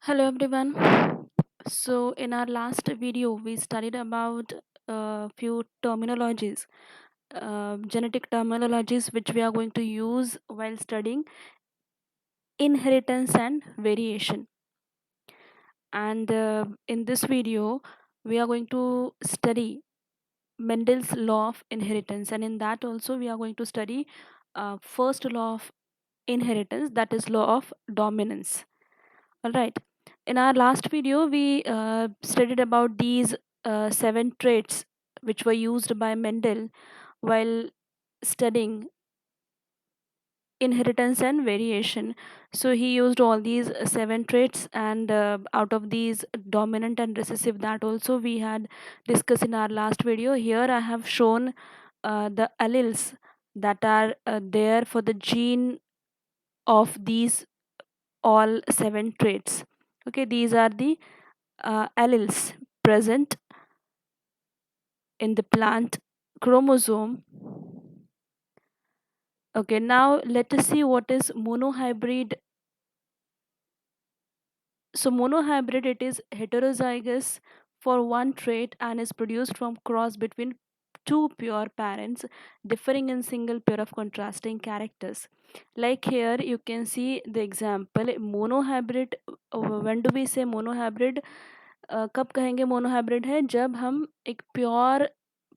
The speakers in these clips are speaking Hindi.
Hello everyone. So in our last video we studied about a few terminologies, genetic terminologies which we are going to use while studying inheritance and variation. And in this video we are going to study Mendel's law of inheritance, and in that also we are going to study first law of inheritance, that is law of dominance. All right. In our last video, we studied about these seven traits which were used by Mendel while studying inheritance and variation. So he used all these seven traits, and out of these, dominant and recessive, that also we had discussed in our last video. Here I have shown the alleles that are there for the gene of these all seven traits. Okay, these are the alleles present in the plant chromosome. Okay, now let us see what is monohybrid. So monohybrid, it is heterozygous for one trait and is produced from cross between two pure parents differing in single pair of contrasting characters. Like here you can see the example monohybrid. When do we say monohybrid? कब कहेंगे मोनोहाइब्रिड है, जब हम एक प्योर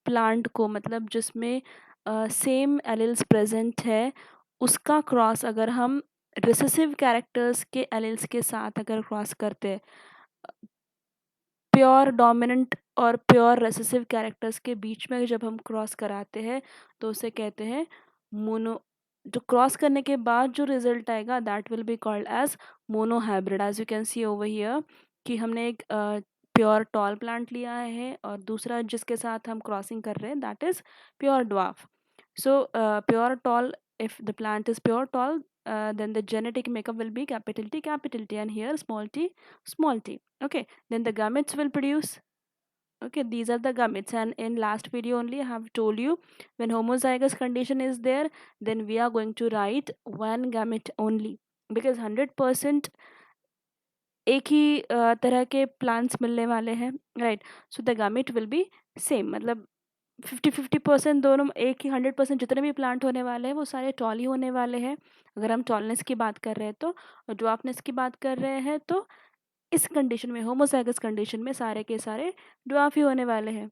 प्लांट को, मतलब जिसमें सेम एलिल्स प्रेजेंट है, उसका क्रॉस अगर हम रिसेसिव कैरेक्टर्स के एलिल्स के साथ अगर क्रॉस करते हैं, प्योर डोमिनेंट और प्योर रिसेसिव कैरेक्टर्स के बीच में जब हम क्रॉस कराते हैं तो उसे कहते हैं मोनो। जो क्रॉस करने के बाद जो रिजल्ट आएगा that will be called as monohybrid. As you can see over here कि हमने एक प्योर टॉल प्लांट लिया है और दूसरा जिसके साथ हम क्रॉसिंग कर रहे हैं that is pure dwarf. So pure tall, if the plant is pure tall, then the genetic makeup will be capital T, and here small t. Okay, then the gametes will produce. Okay, these are the gametes, and in last video only I have told you when homozygous condition is there, then we are going to write one gamete only, because 100% एक ही तरह के प्लांट्स मिलने वाले हैं, right? So the gamete will be same, मतलब 50-50% दोनों एक ही, 100% जितने भी प्लांट होने वाले हैं वो सारे टॉल ही होने वाले हैं अगर हम टॉलनेस की बात कर रहे हैं तो। और ड्वार्फनेस की बात कर रहे हैं तो इस कंडीशन में, होमोजाइगस कंडीशन में, सारे के सारे ड्वार्फ ही होने वाले हैं,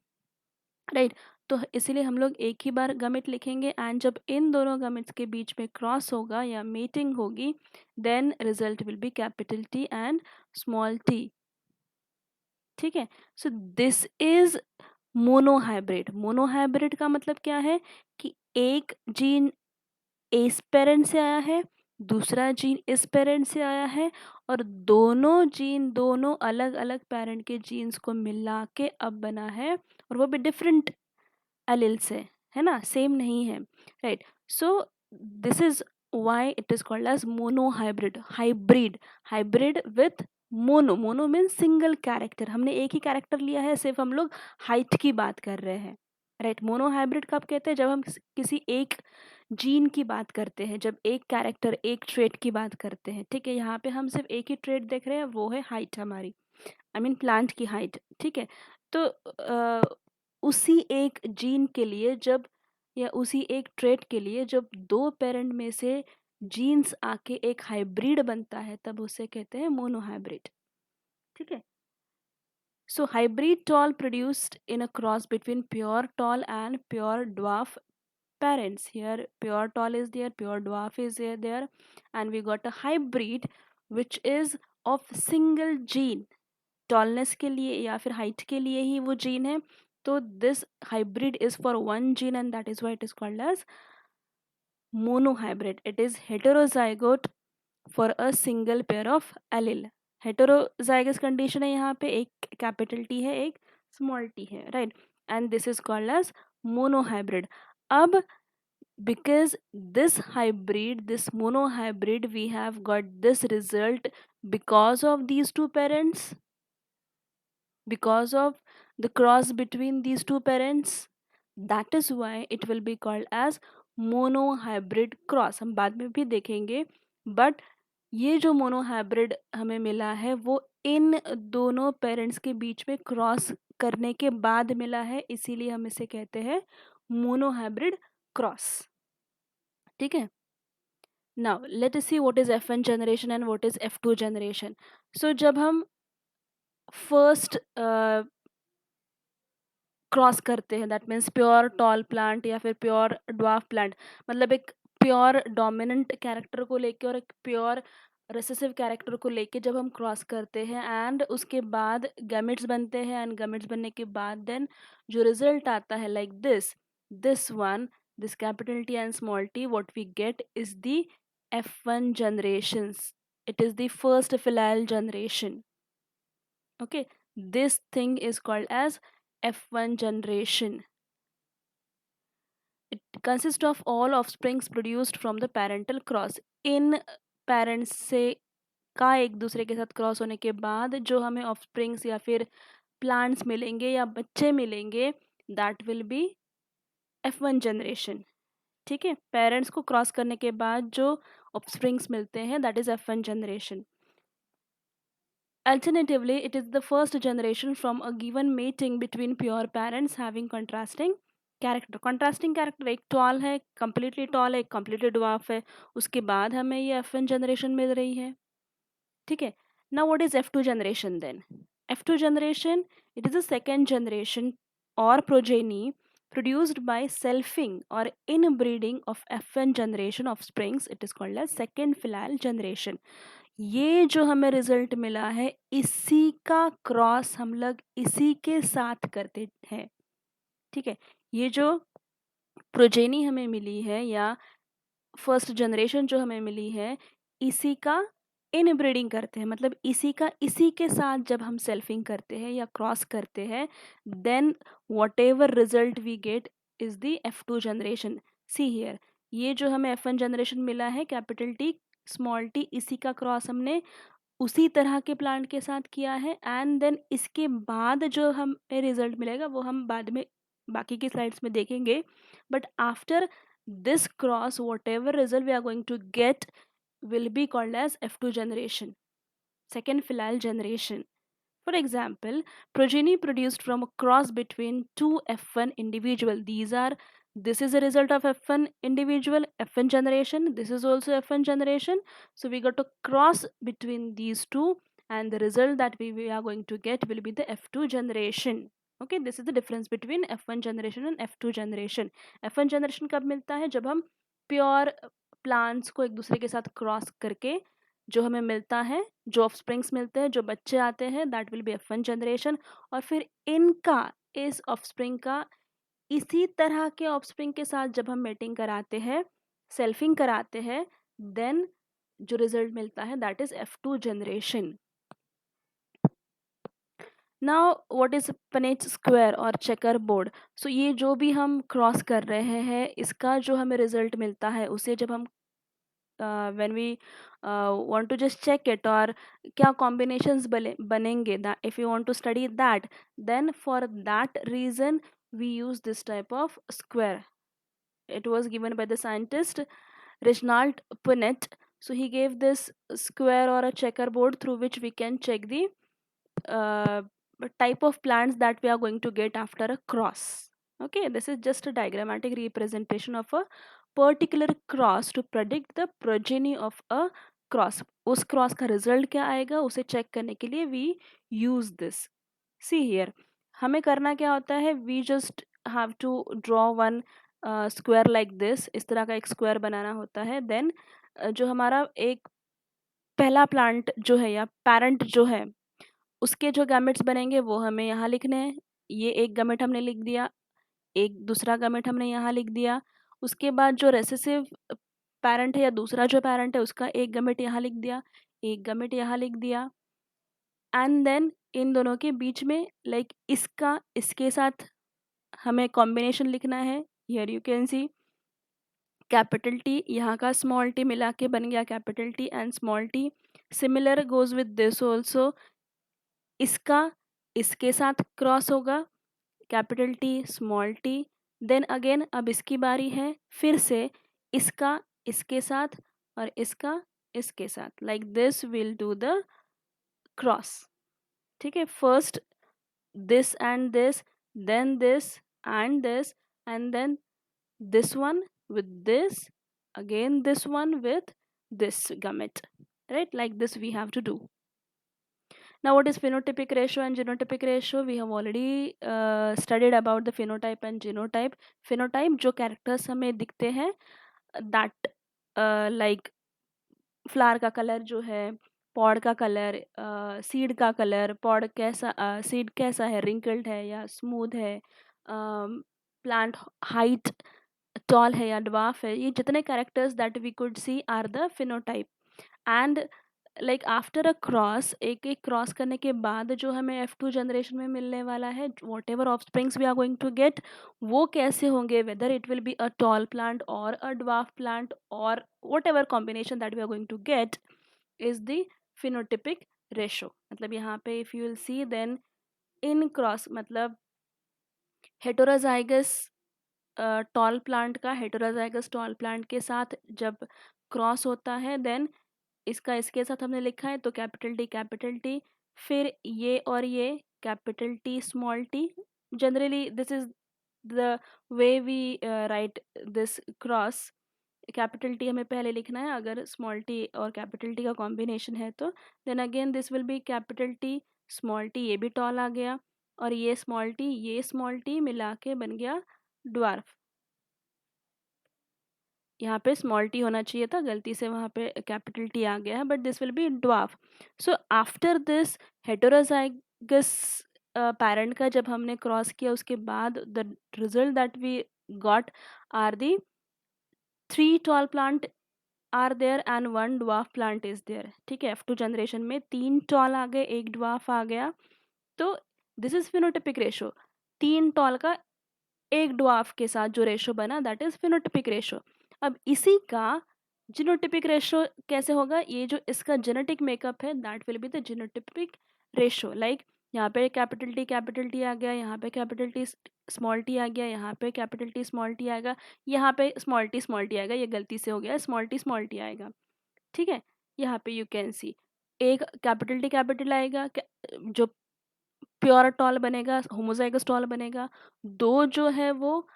राइट? तो इसीलिए हम लोग एक ही बार गमिट लिखेंगे, एंड जब इन दोनों गमिट्स के बीच में क्रॉस होगा या मीटिंग होगी then result will be capital T and small T. ठीक है, so this is monohybrid. Monohybrid का मतलब क्या है कि एक जीन इस पेरेंट से आया है, दूसरा जीन इस पेरेंट से आया है, और दोनों जीन दोनों अलग अलग पेरेंट के जीन्स को मिला के अब बना है, और वो भी डिफरेंट एलिल से, है ना, सेम नहीं है, right? So this is why it is called as monohybrid. Hybrid, hybrid with mono, mono mean single character, हमने एक ही कैरेक्टर लिया है, सिर्फ हम लोग हाइट की बात कर रहे हैं, राइट? मोनोहाइब्रिड कब कहते हैं? जब हम किसी एक जीन की बात करते हैं, जब एक कैरेक्टर, एक ट्रेट की बात करते हैं, ठीक है? यहाँ पे हम सिर्फ एक ही ट्रेट देख रहे हैं, वो है हाइट हमारी, आई मीन प्लांट की हाइट, ठीक है? तो उसी एक जीन के लिए जब, या उसी एक ट्रेट के लिए जब दो पेरेंट में से जीन्स आके एक हाइब्रिड बनता है तब उसे कहते हैं मोनोहाइब्रिड, ठीक है? So hybrid tall produced in a cross between pure tall and pure dwarf parents. Here pure tall is there, pure dwarf is there, and we got a hybrid which is of single gene. Tallness के लिए या फिर height के लिए ही वो gene है, तो this hybrid is for one gene, and that is why it is called as monohybrid. It is heterozygote for a single pair of allele. Heterozygous condition है, यहाँ पे एक कैपिटल टी है, एक स्मॉल टी है, right? And this is called as monohybrid. अब because this hybrid, this monohybrid, we have got this result because of these two parents, because of the cross between these two parents, that is why it will be called as monohybrid cross. हम बाद में भी देखेंगे, but ये जो मोनोहाइब्रिड हमें मिला है वो इन दोनों पेरेंट्स के बीच में क्रॉस करने के बाद मिला है, इसीलिए हम इसे कहते हैं मोनोहाइब्रिड क्रॉस। ठीक है। Now let us see what is F1 generation and what is F2 generation. So जब हम फर्स्ट क्रॉस करते हैं, that means pure tall plant या फिर प्योर ड्वार्फ प्लांट, मतलब एक प्योर डोमिनेंट कैरेक्टर को लेके और एक प्योर रिसेसिव कैरेक्टर को लेके जब हम क्रॉस करते हैं एंड उसके बाद गैमेट्स बनते हैं, एंड गैमेट्स बनने के बाद देन जो रिजल्ट आता है like this one, this capital T and small T, what we get is the F1 generations. It is the first filial generation. Okay, this thing is called as F1 generation. It consists of all offsprings produced from the parental cross. In parents से का एक दूसरे के साथ क्रॉस होने के बाद जो हमें ऑफस्प्रिंग्स या फिर प्लांट्स मिलेंगे या बच्चे मिलेंगे, that will B F1 generation. ठीक है, पेरेंट्स को क्रॉस करने के बाद जो ऑफस्प्रिंग्स मिलते हैं that is F1 generation. Alternatively, it is the first generation from a given mating between pure parents having contrasting character. Contrasting character, एक टॉल है, कम्प्लीटली टॉल है, एक कम्प्लीटली ड्वार्फ है, उसके बाद हमें ये F1 जनरेशन मिल रही है। ठीक है। Now what is F2 generation then? F2 generation, it is a second generation और progeny produced by selfing or inbreeding of F1 generation of springs. It is called as second filial generation. ये जो हमें रिजल्ट मिला है इसी का क्रॉस हम लोग इसी के साथ करते हैं। ठीक है, ये जो प्रोजेनी हमें मिली है या फर्स्ट जनरेशन जो हमें मिली है इसी का इनब्रीडिंग करते हैं, मतलब इसी का इसी के साथ जब हम सेल्फिंग करते हैं या क्रॉस करते हैं then whatever result we get is the F2 generation. See here, ये जो हमें F1 जनरेशन मिला है कैपिटल टी स्मॉल टी, इसी का क्रॉस हमने उसी तरह के प्लांट के साथ किया है एंड देन इसके बाद जो हमें रिजल्ट मिलेगा वो हम बाद में बाकी की स्लाइड्स में देखेंगे। But after this cross whatever result we are going to get will be called as F2 generation, second filial generation. For example, progeny produced from a cross between two F1 individual. This is a result of F1 individual, F1 generation. This is also F1 generation. So we got a cross between these two, and the result that we are going to get will be the F2 generation. Okay, this is the difference between F1 generation and F2 generation. F1 generation कब मिलता है? जब हम प्योर प्लांट्स को एक दूसरे के साथ क्रॉस करके जो हमें मिलता है, जो ऑफस्प्रिंग्स मिलते हैं, जो बच्चे आते हैं, that will B F1 generation. और फिर इनका, इस ऑफस्प्रिंग का इसी तरह के ऑफस्प्रिंग के साथ जब हम मेटिंग कराते हैं, सेल्फिंग कराते हैं, देन जो रिजल्ट मिलता है that is F2 generation. Now what is Punnett square और चेकर बोर्ड? सो ये जो भी हम क्रॉस कर रहे हैं इसका जो हमें रिजल्ट मिलता है उसे जब हम when we want to just check it और क्या combinations बनेंगे, that if you want to study that, then for that reason we use this type of square. It was given by the scientist Reginald Punnett. So he gave this square or a checkerboard through which we can check the uh, type of plants that we are going to get after a cross. Okay, this is just a diagrammatic representation of a particular cross to predict the progeny of a cross. उस क्रॉस का रिजल्ट क्या आएगा उसे चेक करने के लिए we use this. See here, हमें करना क्या होता है, we just have to draw one square like this. इस तरह का एक स्क्वायर बनाना होता है। देन जो हमारा एक पहला प्लांट जो है या पेरेंट जो है उसके जो गैमेट्स बनेंगे वो हमें यहाँ लिखने हैं। ये एक गैमेट हमने लिख दिया, एक दूसरा गैमेट हमने यहाँ लिख दिया। उसके बाद जो रेसेसिव पेरेंट है या दूसरा जो पेरेंट है उसका एक गैमेट यहाँ लिख दिया, एक गैमेट यहाँ लिख दिया। एंड देन इन दोनों के बीच में लाइक इसका इसके साथ हमें कॉम्बिनेशन लिखना है। Here you can see capital T यहाँ का स्मॉल टी मिला के बन गया capital T and small T. Similar goes with this also, इसका इसके साथ क्रॉस होगा capital T small T. Then again अब इसकी बारी है, फिर से इसका इसके साथ और इसका इसके साथ, like this will do the cross. ठीक है, first this and this and this, and then this one with this, again this one with this gamete, right? Like this we have to do. Now what is phenotypic ratio and genotypic ratio? We have already studied about the phenotype and genotype. Phenotype जो characters हमें दिखते हैं, that like फ्लावर का कलर जो है, पॉड का कलर, सीड का कलर, पॉड कैसा, सीड कैसा है, रिंकल्ड है या स्मूथ है, प्लांट हाइट टॉल है या ड्वार्फ है, ये जितने characters that we could see are the phenotype. And like after a cross, एक एक क्रॉस करने के बाद जो हमें F2 जनरेशन में मिलने वाला है, whatever offsprings we are going to get, वो कैसे होंगे, whether it will be a tall plant और अ ड्वार्फ प्लांट और whatever combination that we are going to get is the phenotypic ratio. मतलब यहाँ पे if you will see then in cross, मतलब हेटेरोजाइगस टॉल प्लांट का हेटेरोजाइगस टॉल प्लांट के साथ जब क्रॉस होता है, देन इसका इसके साथ हमने लिखा है तो कैपिटल टी, फिर ये और ये capital T small T. Generally this is the way we write this cross. Capital T हमें पहले लिखना है, अगर स्मॉल टी और कैपिटल टी का कॉम्बिनेशन है तो then again this will be capital T small T, ये भी टॉल आ गया, और ये स्मॉल टी मिला के बन गया ड्वार्फ। यहाँ पे स्मॉल टी होना चाहिए था, गलती से वहाँ पे कैपिटल टी आ गया है, but this will be dwarf. So after this heterozygous parent का जब हमने क्रॉस किया, उसके बाद the result that we got are the 3 tall plant are there and 1 dwarf plant is there. ठीक है, F2 जनरेशन में 3 टॉल आ गए, 1 ड्वार्फ आ गया, तो this is phenotypic ratio. 3 tall का 1 ड्वार्फ के साथ जो रेशो बना, दैट इज फिनोटिपिक रेशो। अब इसी का जीनोटिपिक रेशो कैसे होगा, ये जो इसका जेनेटिक मेकअप है that will be the genotypic ratio. Like यहाँ पे कैपिटल टी आ गया, यहाँ पे कैपिटल टी स्मॉल टी आ गया, यहाँ पे कैपिटल टी स्मॉल टी आएगा, यहाँ पे स्मॉल टी आएगा, ये गलती से हो गया, स्मॉल टी आएगा। ठीक है, यहाँ पे यू कैन सी एक कैपिटल आएगा, जो प्योर टॉल बनेगा, होमोजाइगस टॉल बनेगा। दो जो है वो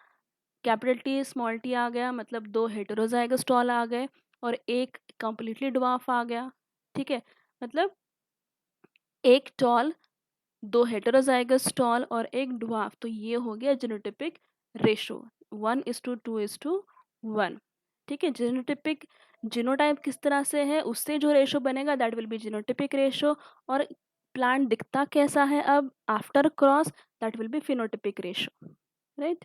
कैपिटल टी स्मॉल टी आ गया, मतलब 2 हेटेरोजाइगस टॉल आ गए, और एक कंप्लीटली ड्वार्फ आ गया। ठीक है, मतलब एक टॉल, 2 हेटेरोजाइगस टॉल और एक ड्वार्फ, तो ये हो गया जीनोटिपिक रेशो 1:2:1। ठीक है, जीनोटिपिक जीनोटाइप किस तरह से है, उससे जो रेशो बनेगा that will B genotypic ratio. और प्लांट दिखता कैसा है अब after cross, that will be phenotypic ratio, right?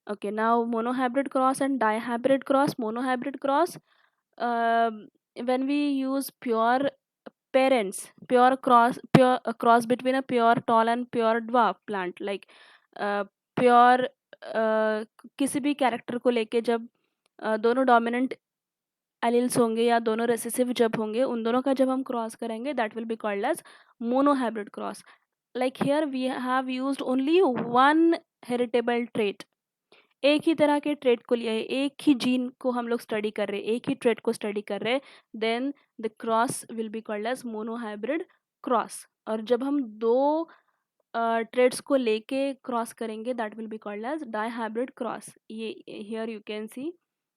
Okay, now monohybrid cross and dihybrid cross. Monohybrid cross, when we use pure parents, cross between a pure tall and pure dwarf plant, like pure किसी भी कैरेक्टर को लेके जब दोनों डोमिनेंट एलिल्स होंगे या दोनों रेसेसिव जब होंगे, उन दोनों का जब हम क्रॉस करेंगे that will be called as monohybrid cross. Like here we have used only one heritable trait, एक ही तरह के ट्रेट को लिया है, एक ही जीन को हम लोग स्टडी कर रहे हैं, एक ही ट्रेट को स्टडी कर रहे हैं, then the cross will be called as monohybrid cross. और जब हम दो ट्रेड्स को लेके क्रॉस करेंगे that will be called as dihybrid cross. ये here you can see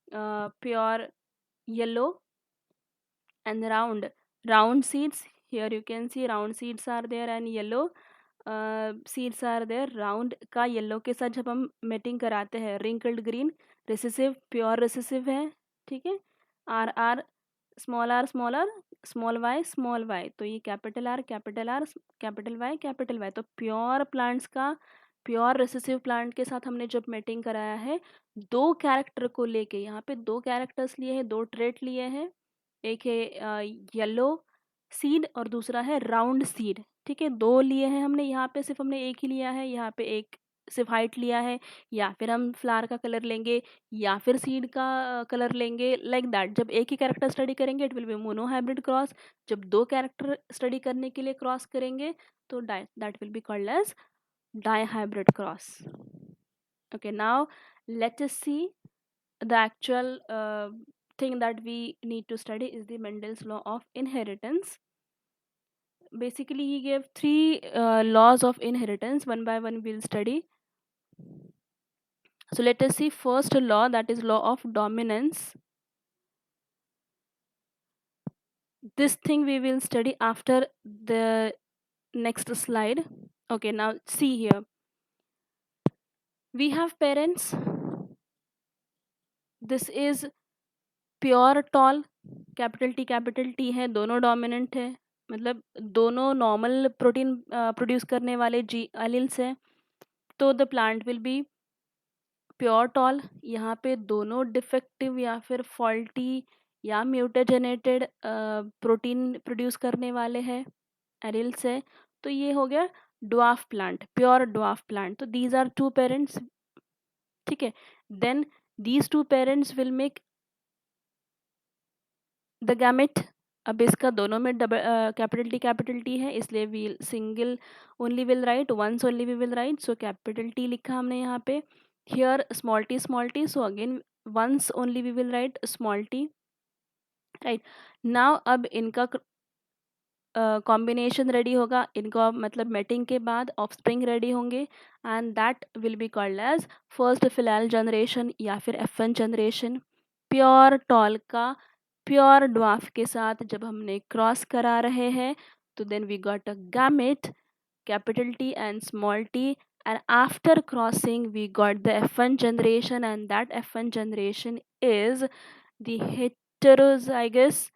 pure yellow and round seeds, here you can see round seeds are there and yellow seeds are there। round का yellow के साथ जब हम मेटिंग कराते हैं, wrinkled green recessive, pure recessive है। ठीक है, R small y, तो ये कैपिटल R कैपिटल Y, तो प्योर प्लांट्स का प्योर रेसेसिव प्लांट के साथ हमने जब मेटिंग कराया है, दो कैरेक्टर को लेके, यहाँ पे दो कैरेक्टर्स लिए हैं, दो ट्रेट लिए हैं, एक है येलो सीड और दूसरा है राउंड सीड। ठीक है, दो लिए हैं हमने, यहाँ पे सिर्फ हमने एक ही लिया है, यहाँ पे एक सिर्फ हाइट लिया है, या फिर हम फ्लावर का कलर लेंगे या फिर सीड का कलर लेंगे, लाइक दैट। जब एक ही कैरेक्टर स्टडी करेंगे it will B monohybrid cross, जब दो कैरेक्टर स्टडी करने के लिए क्रॉस करेंगे तो that will be called as dihybrid cross. Okay, now let us see the actual thing that we need to study is the Mendel's law of inheritance. Basically, he gave three laws of inheritance. One by one, we'll study. So let us see first law, that is law of dominance. This thing we will study after the next slide. Okay, now see here. We have parents. This is pure tall, capital T है, दोनों डोमिनेंट है, मतलब दोनों नॉर्मल प्रोटीन प्रोड्यूस करने वाले जी एलिल्स हैं, तो the plant will be pure tall. यहाँ पे दोनों डिफेक्टिव या फिर फॉल्टी या म्यूटेजेनेटेड प्रोटीन प्रोड्यूस करने वाले हैं एरिल्स है, तो ये हो गया dwarf plant, pure dwarf plant. तो दीज आर टू पेरेंट्स, ठीक है. Then these two parents will make the gamete. अब इसका दोनों में डबल कैपिटल टी है, इसलिए we single only will write, once only we will write. So capital T लिखा हमने यहाँ पे. Here small T, so again once only we will write small T, right. Now अब इनका कॉम्बिनेशन रेडी होगा, इनका मतलब मेटिंग के बाद ऑफस्प्रिंग रेडी होंगे, and that will be called as first filial generation या फिर F1 जनरेशन. प्योर टॉल का प्योर ड्वार्फ के साथ जब हमने क्रॉस करा रहे हैं, तो then we got a gamete capital T and small T, and after crossing we got the F1 generation, and that F1 generation is the heterozygous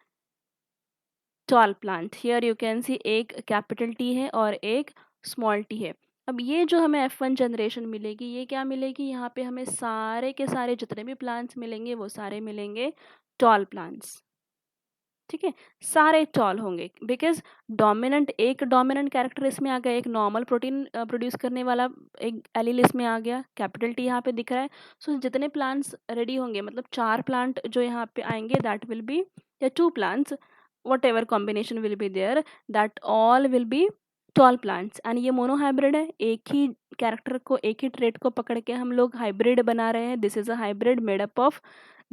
tall plant. Here you can see एक कैपिटल टी है और एक स्मॉल टी है. अब ये जो हमें F1 जनरेशन मिलेगी, ये क्या मिलेगी, यहाँ पे हमें सारे के सारे जितने भी प्लांट्स मिलेंगे वो सारे मिलेंगे टॉल प्लांट्स, ठीक है. सारे टॉल होंगे, बिकॉज एक डोमिनेंट कैरेक्टर इसमें आ गया, एक नॉर्मल प्रोटीन प्रोड्यूस करने वाला एक एलील इसमें आ गया, कैपिटल टी यहाँ पे दिख रहा है. सो जितने प्लांट्स रेडी होंगे, मतलब 4 प्लांट जो यहाँ पे आएंगे, दैट विल बी, या 2 plants, whatever combination will be there, that all will be tall plants. And ये मोनोहाइब्रिड है, एक ही कैरेक्टर को, एक ही ट्रेट को पकड़ के हम लोग हाइब्रिड बना रहे हैं. This is a hybrid made up of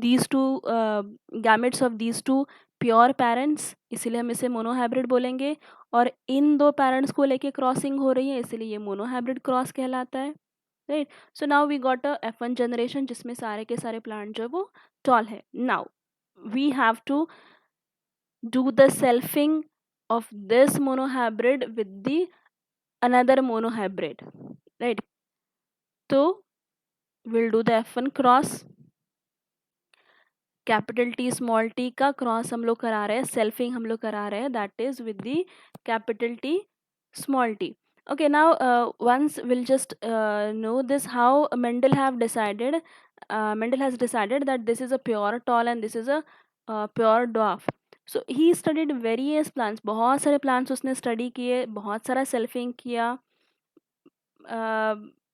these two gametes of these two pure parents, इसीलिए हम इसे मोनोहाइब्रिड बोलेंगे. और इन दो पेरेंट्स को लेके क्रॉसिंग हो रही है, इसीलिए ये मोनोहाइब्रिड क्रॉस कहलाता है, right. So now we got a F1 generation जिसमें सारे के सारे प्लांट जो वो टॉल है. Now we have to do the selfing of this monohybrid with the another monohybrid, right. So we'll do the F1 cross, capital T small T का क्रॉस हम लोग करा रहे हैं, सेल्फिंग हम लोग करा रहे हैं, that is with the capital T small T. Okay, now once we'll just know this how Mendel has decided that this is a pure tall and this is a pure dwarf. So he studied various plants, बहुत सारे plants उसने study किए, बहुत सारा selfing किया.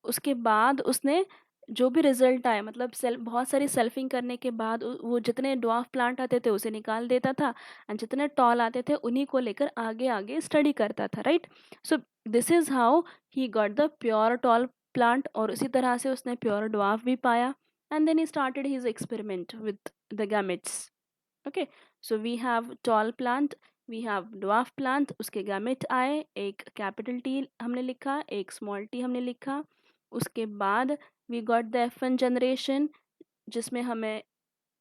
उसके बाद उसने जो भी रिजल्ट आए, मतलब बहुत सारी सेल्फिंग करने के बाद वो जितने ड्वार्फ प्लांट आते थे उसे निकाल देता था, एंड जितने टॉल आते थे उन्हीं को लेकर आगे आगे स्टडी करता था, right. So this is how he got the pure tall plant, और उसी तरह से उसने प्योर ड्वार्फ भी पाया, and then he started his experiment with the gametes. Okay, so we have tall plant, we have dwarf plant, उसके गैमेट आए, एक कैपिटल टी हमने लिखा, एक स्मॉल टी हमने लिखा. उसके बाद we got the F1 generation जिसमें हमें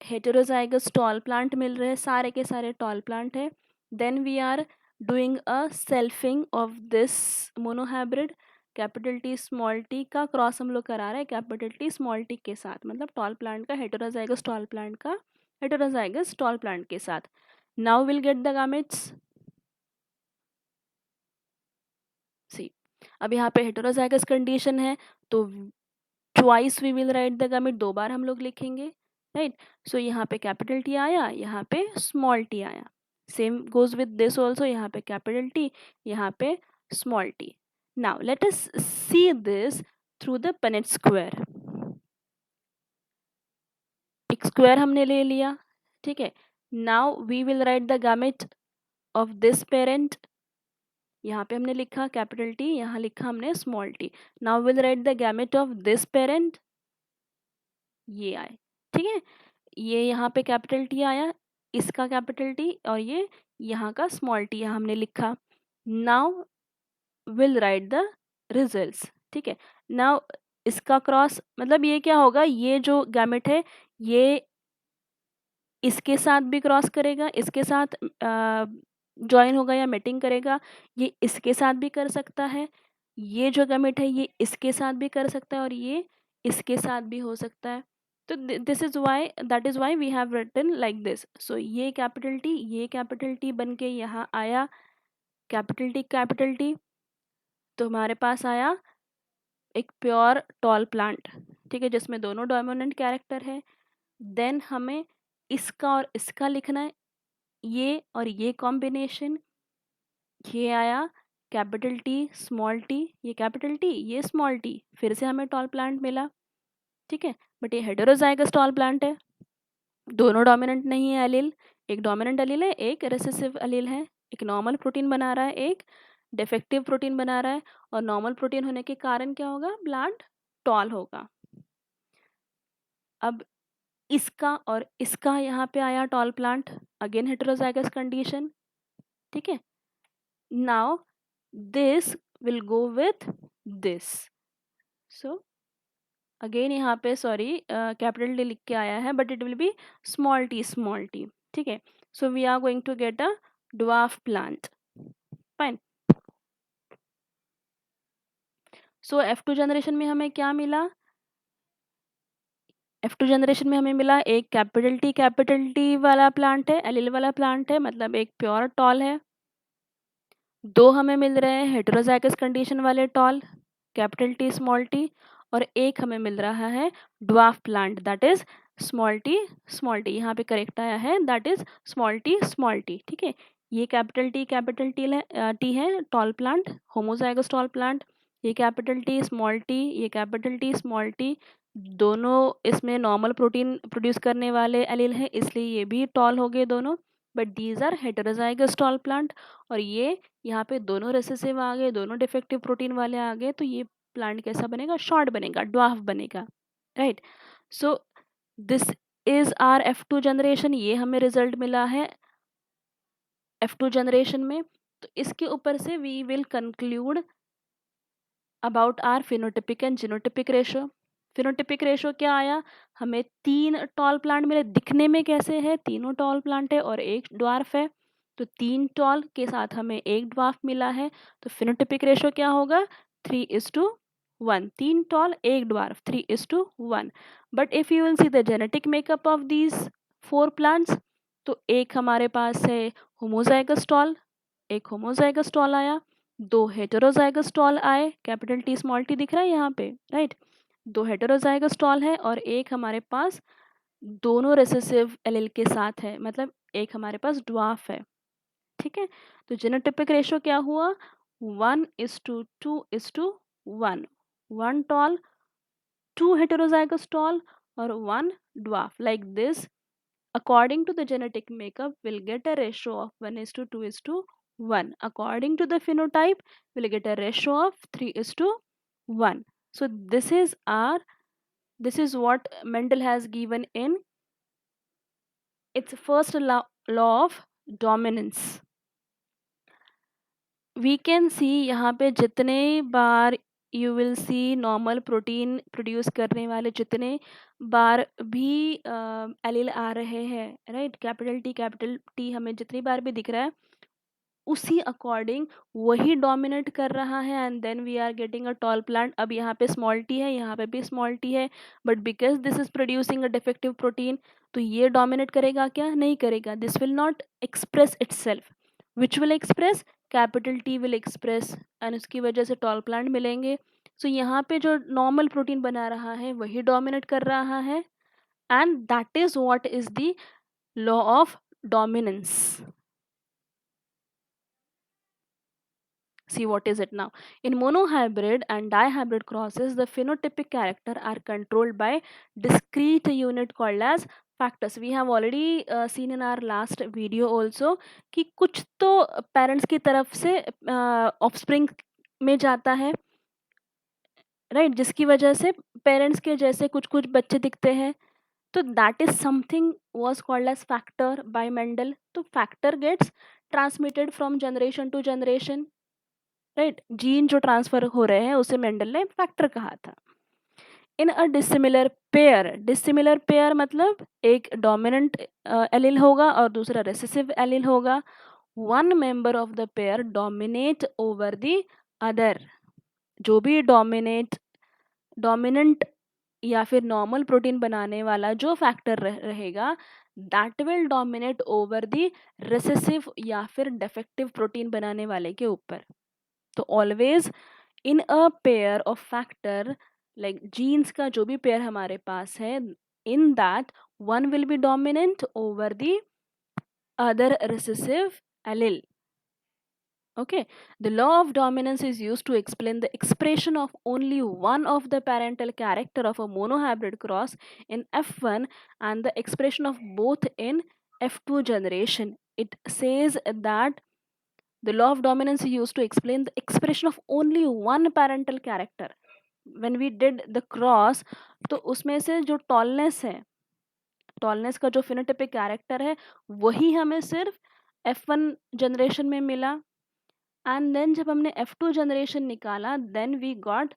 हेटेरोजाइगस टॉल प्लांट मिल रहे हैं, सारे के सारे टॉल प्लांट है. Then we are doing a selfing of this monohybrid, capital T small T का क्रॉस हम लोग करा रहे हैं कैपिटल टी स्मॉल टी के साथ, मतलब टॉल प्लांट का हेटेरोजाइगस टॉल प्लांट का हेटेरोजाइगस टॉल प्लांट के साथ. Now will get the gametes. See, अब यहाँ पे हेटेरोजाइगस कंडीशन है, तो twice we will write the gamete, 2 बार हम लोग लिखेंगे, राइट. सो यहाँ पे कैपिटल टी आया, यहाँ पे स्मॉल टी आया. Same goes with this also, यहाँ पे कैपिटल टी, यहाँ पे small T. Now let us see this through the Punnett square. एक स्क्वायर हमने ले लिया, ठीक है. Now we will write the gamete of this parent. यहाँ पे हमने लिखा कैपिटल टी, यहाँ लिखा हमने small T. Now will write the gamete of this parent, ये आए, ठीक है. ये यहाँ पे कैपिटल टी आया, इसका कैपिटल टी, और ये यहाँ का स्मॉल टी हमने लिखा। Now will write the results. ठीक है, नाउ इसका क्रॉस मतलब ये क्या होगा, ये जो गैमेट है ये इसके साथ भी क्रॉस करेगा, इसके साथ जॉइन होगा या मेटिंग करेगा, ये इसके साथ भी कर सकता है, ये जो गैमेट है ये इसके साथ भी कर सकता है, और ये इसके साथ भी हो सकता है। तो this is why, that is why we have written like this. So ये कैपिटल टी बन के यहाँ आया कैपिटल टी, तो हमारे पास आया एक प्योर टॉल प्लांट। ठीक है, जिसमें दोनों डोमिनेंट कैरेक्टर है। देन हमें इसका और इसका लिखना है, ये और ये कॉम्बिनेशन, ये आया कैपिटल टी स्मॉल टी, ये कैपिटल टी ये स्मॉल टी, फिर से हमें टॉल प्लांट मिला। ठीक है, बट ये हेटेरोजाइगस टॉल प्लांट है, दोनों डोमिनेंट नहीं है एलील, एक डोमिनेंट एलील है, एक रिसेसिव एलील है, एक नॉर्मल प्रोटीन बना रहा है, एक डिफेक्टिव प्रोटीन बना रहा है, और नॉर्मल प्रोटीन होने के कारण क्या होगा, प्लांट टॉल होगा। अब इसका और इसका यहाँ पे आया tall plant, again heterozygous condition. ठीक है, now this will go with this. So again यहाँ पे सॉरी कैपिटल टी लिख के आया है, but it will be small T. ठीक है, so we are going to get a dwarf plant. Fine. So F2 generation में हमें क्या मिला, F2 जनरेशन में हमें मिला एक कैपिटल टी वाला प्लांट है, एलील वाला प्लांट है, मतलब एक प्योर टॉल है। दो हमें मिल रहे हैं हेटेरोजाइगस कंडीशन वाले tall, capital T small T, और एक हमें मिल रहा है dwarf plant, that is small T, यहाँ पे करेक्ट आया है, दैट इज स्मॉल टी। ठीक है, ये टी है tall plant, homozygous tall plant, ये कैपिटल टी स्मॉल टी, ये कैपिटल टी स्मॉल टी, दोनों इसमें नॉर्मल प्रोटीन प्रोड्यूस करने वाले एलील हैं, इसलिए ये भी टॉल हो गए दोनों, but these are heterozygous tall plant. और ये यहाँ पे दोनों रेसेसिव आ गए, दोनों डिफेक्टिव प्रोटीन वाले आ गए, तो ये प्लांट कैसा बनेगा, शॉर्ट बनेगा, ड्वार्फ बनेगा। Right, so this is our F2 generation, ये हमें रिजल्ट मिला है F2 जनरेशन में। तो इसके ऊपर से we will conclude about our phenotypic and genotypic ratio. Phenotypic ratio क्या आया, हमें 3 टॉल प्लांट मिले, दिखने में कैसे है, तीनों टॉल प्लांट है और एक ड्वार्फ है, तो 3 टॉल के साथ हमें एक ड्वार्फ मिला है, तो फिनोटिपिक रेशो क्या होगा, 3:1, 3 tall 1 dwarf, 3:1। But if you will see the genetic makeup of these 4 plants, तो एक हमारे पास है होमोजाइगस टॉल, एक होमोजाइगस टॉल आया, 2 हेटेरोजाइगस टॉल आए, कैपिटल टी स्मॉल टी दिख रहा है यहाँ पे, राइट, 2 हेटेरोजाइगस टॉल है, और एक हमारे पास दोनों रेसेसिव एलील के साथ है, मतलब एक हमारे पास ड्वार्फ है। ठीक है, तो जीनोटाइपिक रेशो क्या हुआ, 1:2:1, 1 toll, 2 heterozygous tall, or 1 dwarf, like this. According to the genetic makeup, we'll get a ratio of 1:2:1. According to the phenotype, we'll get a ratio of 3:1. So this is what Mendel has given in its first law of dominance. We can see यहाँ पे जितने बार you will see normal protein produce करने वाले जितने बार भी एलील आ रहे हैं, राइट, कैपिटल टी हमें जितनी बार भी दिख रहा है, उसी अकॉर्डिंग वही डोमिनेट कर रहा है, and then we are getting a tall plant. अब यहाँ पे स्मॉल टी है, यहाँ पे भी स्मॉल टी है, but because this is producing a defective protein, तो ये डोमिनेट करेगा क्या, नहीं करेगा, this will not express itself, which will express, capital T will express, and उसकी वजह से टॉल प्लांट मिलेंगे। सो यहाँ पे जो नॉर्मल प्रोटीन बना रहा है वही डोमिनेट कर रहा है, and that is what is the law of dominance. See what is it now. In monohybrid and dihybrid crosses, the phenotypic character are controlled by discrete unit called as factors. We have already seen in our last video also कि कुछ तो parents की तरफ से offspring में जाता है, right, जिसकी वजह से पेरेंट्स के जैसे कुछ कुछ बच्चे दिखते हैं, तो that is something was called as factor by Mendel. तो factor gets transmitted from generation to generation, right? Gene जो ट्रांसफर हो रहे हैं उसे मेंडल ने फैक्टर कहा था. इन अ डिसिमिलर पेयर मतलब एक डोमिनेंट एलील होगा और दूसरा रेसेसिव एलील होगा. One member of the pair dominate over the other. जो भी डोमिनेंट या फिर नॉर्मल प्रोटीन बनाने वाला जो फैक्टर रहेगा, that will dominate over the recessive या फिर डिफेक्टिव प्रोटीन बनाने वाले के ऊपर. तो always in a pair of factor, like genes का जो भी पेयर हमारे पास है, in that one will be dominant over the other recessive allele. Okay, the law of dominance is used to explain the expression of only one of the parental character of a monohybrid cross in F1 and the expression of both in F2 generation. It says that the law of dominance is used to explain the expression of only one parental character. When we did the cross, तो उसमें से जो टॉलनेस का जो फिनोटाइपिक कैरेक्टर है वही हमें सिर्फ F1 जनरेशन में मिला. एंड देन जब हमने F2 जनरेशन निकाला, then we got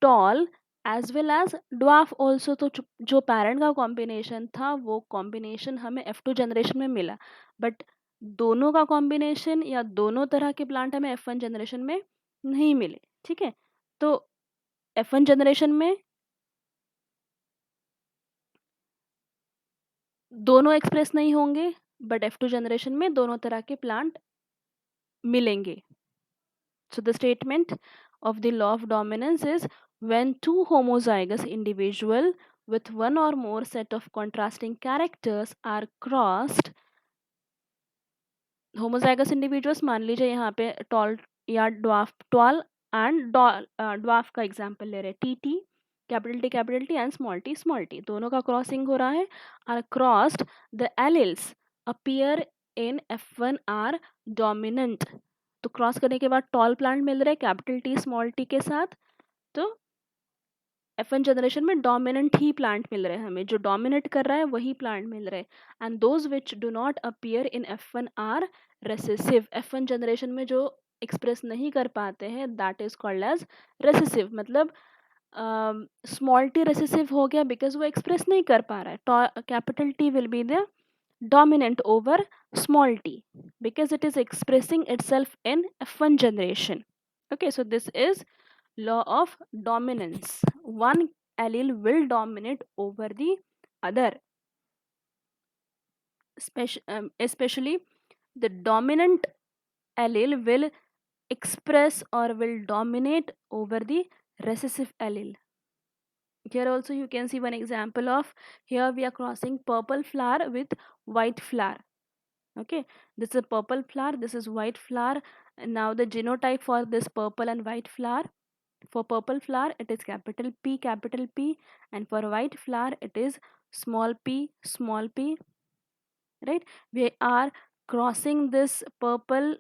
tall as well as dwarf also. तो जो पेरेंट का कॉम्बिनेशन था वो कॉम्बिनेशन हमें F2 जनरेशन में मिला, बट दोनों का कॉम्बिनेशन या दोनों तरह के प्लांट हमें F1 जनरेशन में नहीं मिले. ठीक है, तो F1 जनरेशन में दोनों एक्सप्रेस नहीं होंगे, बट F2 जनरेशन में दोनों तरह के प्लांट मिलेंगे. So the statement of the law of dominance is when two homozygous individual with one or more set of contrasting characters are crossed. homozygous individuals मान लीजिए यहाँ पे टॉल या ड्वार्फ, टॉल एंड ड्वार्फ का एग्जांपल ले रहे हैं. T capital T and small T दोनों का क्रॉसिंग हो रहा है. Are crossed, the alleles appear in F1 are dominant. तो क्रॉस करने के बाद टॉल प्लांट मिल रहे हैं कैपिटल टी स्मॉल टी के साथ. तो F1 जनरेशन में डोमिनेंट ही प्लांट मिल रहे हैं हमें, जो डोमिनेट कर रहा है वही प्लांट मिल रहे हैं. And those which do not appear in F1 are recessive. F1 generation में जो एक्सप्रेस नहीं कर पाते हैं that is called as recessive. मतलब स्मॉल टी रेसेसिव हो गया बिकॉज वो एक्सप्रेस नहीं कर पा रहा है. Capital T will be the dominant over small t because it is expressing itself in F1 generation. Okay, so this is law of dominance. One allele will dominate over the other. Especially the dominant allele will express or will dominate over the recessive allele. Here also you can see one example of, here we are crossing purple flower with white flower. Okay, this is a purple flower, this is white flower. And now the genotype for this purple and white flower, for purple flower it is capital P, and for white flower it is small p, right? We are crossing this purple,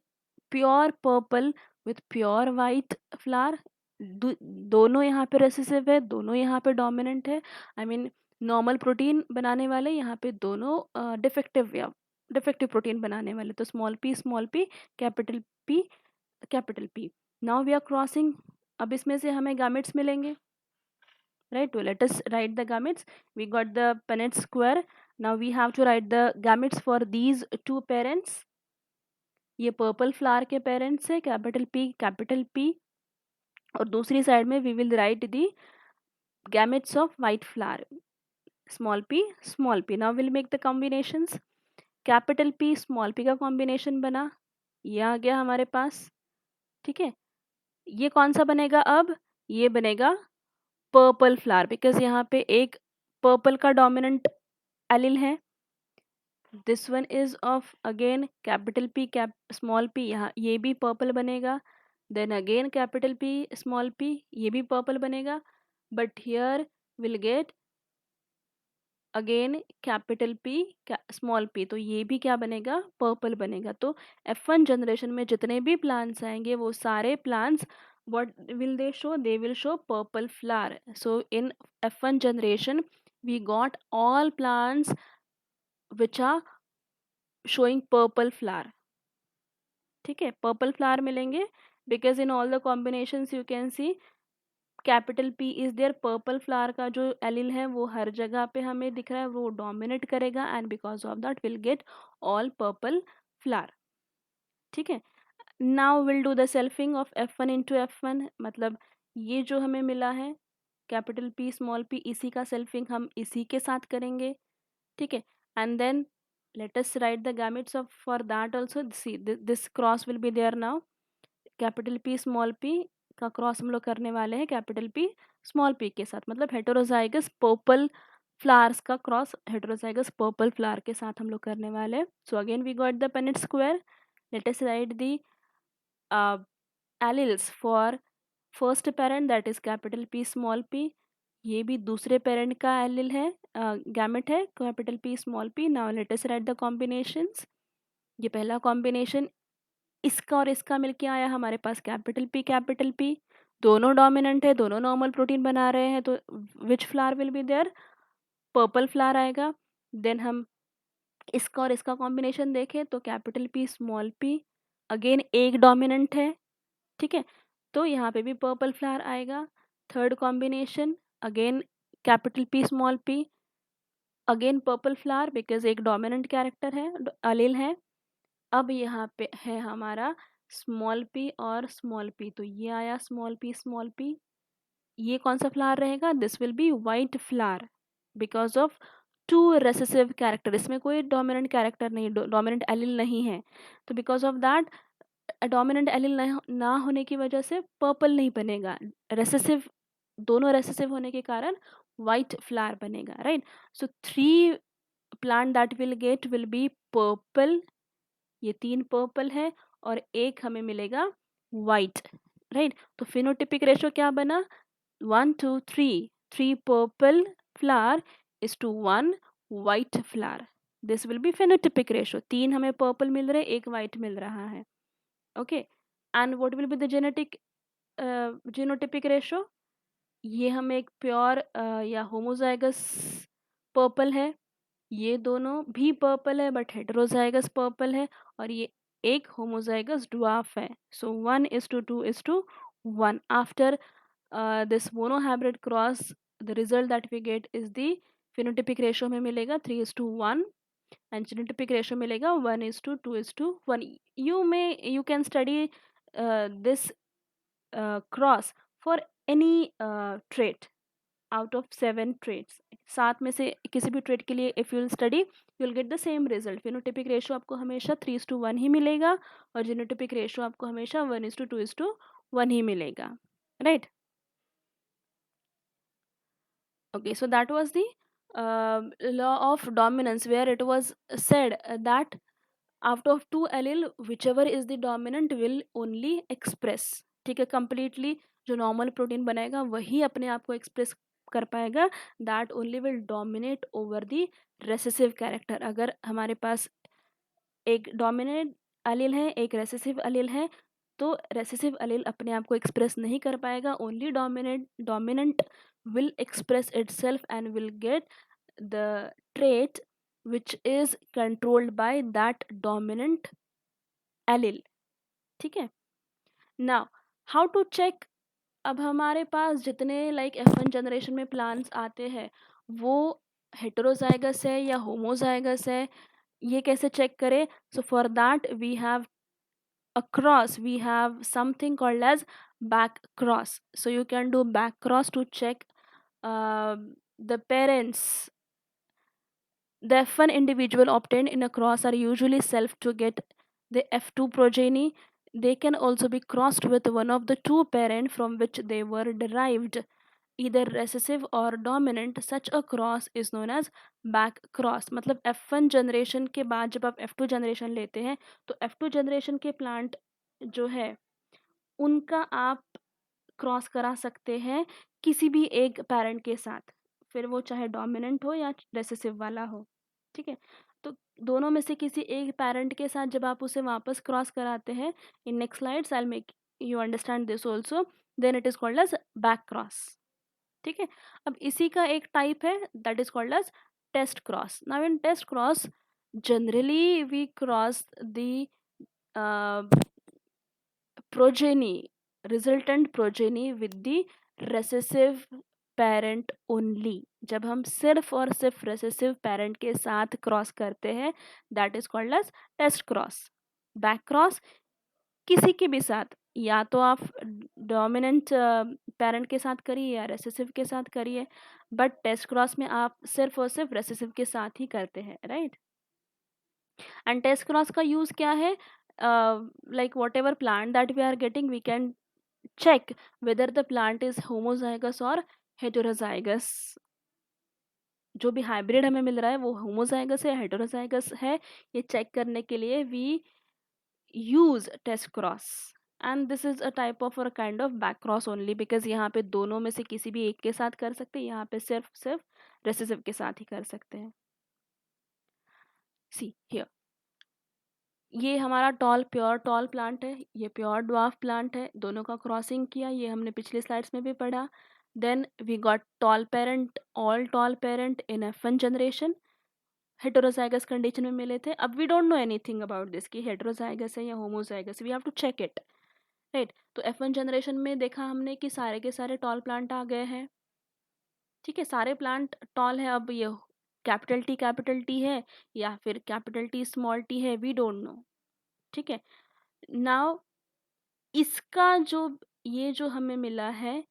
pure purple with pure white flower. दोनों यहाँ पे रेसेसिव है, दोनों यहाँ पे डोमिनेंट है. आई मीन नॉर्मल प्रोटीन बनाने वाले, यहाँ पे दोनों डिफेक्टिव प्रोटीन बनाने वाले. तो small P capital P. Now we are crossing. अब इसमें से हमें गामेट्स मिलेंगे, right? So let us write the gametes. We got the Punnett square. Now we have to write the gametes for these two parents. ये पर्पल फ्लावर के पेरेंट्स है कैपिटल पी, और दूसरी साइड में we will write the gametes of white flower small P. Now will make the combinations. Capital P small P का कॉम्बिनेशन बना, ये आ गया हमारे पास. ठीक है, ये कौन सा बनेगा अब? ये बनेगा पर्पल फ्लावर, बिकॉज यहाँ पे एक पर्पल का डोमिनेंट एलिल है. This one is of again capital P small P, यहाँ ये भी पर्पल बनेगा. Then again capital P small P, ये भी पर्पल बनेगा. But here will get again capital P small P, तो ये भी क्या बनेगा? पर्पल बनेगा. तो F1 जनरेशन में जितने भी प्लांट्स आएंगे वो सारे plants what will they show? They will show purple flower. So in F1 generation we got all plants which are showing purple flower. ठीक है, पर्पल फ्लावर मिलेंगे because in all the combinations you can see capital P is there. Purple flower का जो एलिल है वो हर जगह पे हमें दिख रहा है, वो डोमिनेट करेगा and because of that will get all purple flower. ठीक है, now will do the selfing of F1 into F1. मतलब ये जो हमें मिला है कैपिटल पी स्मॉल पी, इसी का सेल्फिंग हम इसी के साथ करेंगे. ठीक है, and then let us write the gametes of for that also. See this cross will be there now. Capital P small P का क्रॉस हम लोग करने वाले हैं कैपिटल पी स्मॉल पी के साथ, मतलब हेटेरोजाइगस पर्पल फ्लावर्स का क्रॉस हेटेरोजाइगस पर्पल फ्लावर के साथ हम लोग करने वाले हैं. So again we got the Punnett square. Let us write the alleles for first parent that is capital P small P. ये भी दूसरे पेरेंट का एलिल है, गैमेट है capital P small P. Now let us write the combinations. ये पहला कॉम्बिनेशन इसका और इसका मिलके आया हमारे पास कैपिटल पी. दोनों डोमिनेंट है, दोनों नॉर्मल प्रोटीन बना रहे हैं, तो which flower will be there, purple flower आएगा. देन हम इसका और इसका कॉम्बिनेशन देखें तो capital P small P, again एक डोमिनेंट है. ठीक है, तो यहाँ पे भी पर्पल फ्लावर आएगा. Third combination again capital P small P, again purple flower because एक डोमिनेंट कैरेक्टर है, अलील है. अब यहाँ पे है हमारा स्मॉल पी और स्मॉल पी, तो ये आया स्मॉल पी. ये कौन सा फ्लावर रहेगा, this will be white flower because of two recessive character. इसमें कोई डोमिनेंट कैरेक्टर नहीं, डोमिनेंट एलिल नहीं है, तो because of that dominant allele ना होने की वजह से पर्पल नहीं बनेगा. रेसेसिव, दोनों रेसेसिव होने के कारण वाइट फ्लावर बनेगा. Right, so 3 plant that will get will be purple. ये 3 पर्पल है और एक हमें मिलेगा वाइट. राइट, तो फिनोटिपिक रेशो क्या बना, 1 2 3 purple flower is to 1 white flower. This will be phenotypic ratio. 3 हमें पर्पल मिल रहे, एक वाइट मिल रहा है. Okay, and what will be the genetic genotypic ratio. ये हमें एक प्योर या होमोजाइगस पर्पल है, ये दोनों भी पर्पल है बट हेटेरोजाइगस पर्पल है, और ये एक होमोजाइगस ड्वार्फ है. So 1:2:1. After this monohybrid cross the result that we get is the phenotypic ratio में मिलेगा 3:1 एंड जीनोटिपिक रेशो मिलेगा 1:2:1. You can study this cross for any trait out of 7 traits. 7 में से किसी भी ट्रेट के लिए if you will study you will get the same result. Phenotypic ratio आपको हमेशा 3:1 ही मिलेगा और जीनोटिपिक रेशो आपको हमेशा 1:2:1 ही मिलेगा. Right, okay, so that was the law of dominance where it was said that out of two allele whichever is the dominant will only express. ठीक है, completely जो normal protein बनेगा वही अपने आप को express कर पाएगा, that only will dominate over the recessive character. अगर हमारे पास एक डोमिनेंट अलील है, एक रेसेसिव अलील है, तो रेसेसिव अलील अपने आप को एक्सप्रेस नहीं कर पाएगा. Only dominant will express itself and will get the trait which is controlled by that dominant allele. ठीक है, नाउ हाउ टू चेक. अब हमारे पास जितने लाइक F1 जनरेशन में प्लांट्स आते हैं वो हेटेरोजाइगस है या होमोजाइगस है, ये कैसे चेक करें. So for that we have a cross, we have something called as back cross. So you can do back cross to check the parents. The F1 individual obtained in a cross are usually self to get the F2 progeny. They can also be crossed with one of the two parent from which they were derived, either recessive or dominant. Such a cross is known as back cross. मतलब F1 जनरेशन के बाद जब आप F2 जनरेशन लेते हैं तो F2 जनरेशन के प्लांट जो है उनका आप क्रॉस करा सकते हैं किसी भी एक पेरेंट के साथ, फिर वो चाहे डोमिनेंट हो या रेसेसिव वाला हो. ठीक है, तो दोनों में से किसी एक पेरेंट के साथ जब आप उसे वापस क्रॉस कराते हैं, in next slides I will make you understand this also, then it is called as back cross. ठीक है। अब इसी का एक टाइप है that is called as test cross. Now in test cross generally we cross the progeny, resultant progeny with the recessive parent only. जब हम सिर्फ और सिर्फ recessive parent के साथ क्रॉस करते हैं that is called as test cross. Back cross किसी के भी साथ, या तो आप डोमिनेंट पेरेंट के साथ करिए या रेसेसिव के साथ करिए, बट टेस्ट क्रॉस में आप सिर्फ और सिर्फ रेसेसिव के साथ ही करते हैं, राइट. एंड टेस्ट क्रॉस का यूज क्या है? Like whatever plant that we are getting we can check whether the plant is homozygous or heterozygous. जो भी हाइब्रिड हमें मिल रहा है वो होमोजाइगस है, हेटेरोजाइगस है, ये चेक करने के लिए we use test cross. And this is a type of और kind of back cross only, because यहाँ पे दोनों में से किसी भी एक के साथ कर सकते हैं, यहाँ पे सिर्फ सिर्फ रेसेसिव के साथ ही कर सकते हैं. सी हियर, ये हमारा टॉल प्योर टॉल प्लांट है, ये प्योर ड्वार्फ प्लांट है, दोनों का क्रॉसिंग किया, ये हमने पिछले स्लाइड्स में भी पढ़ा. Then we got tall parent, all tall parent in F1 generation, heterozygous condition में मिले थे. अब we don't know anything about this कि हेटेरोजाइगस है या homozygous, we have to check it, right. तो F1 जनरेशन में देखा हमने कि सारे के सारे टॉल प्लांट आ गए हैं. ठीक है, सारे प्लांट टॉल है. अब ये कैपिटल टी है या फिर कैपिटल टी स्मॉल टी है, वी डोंट नो. ठीक है. नाउ इसका जो ये जो हमें मिला है,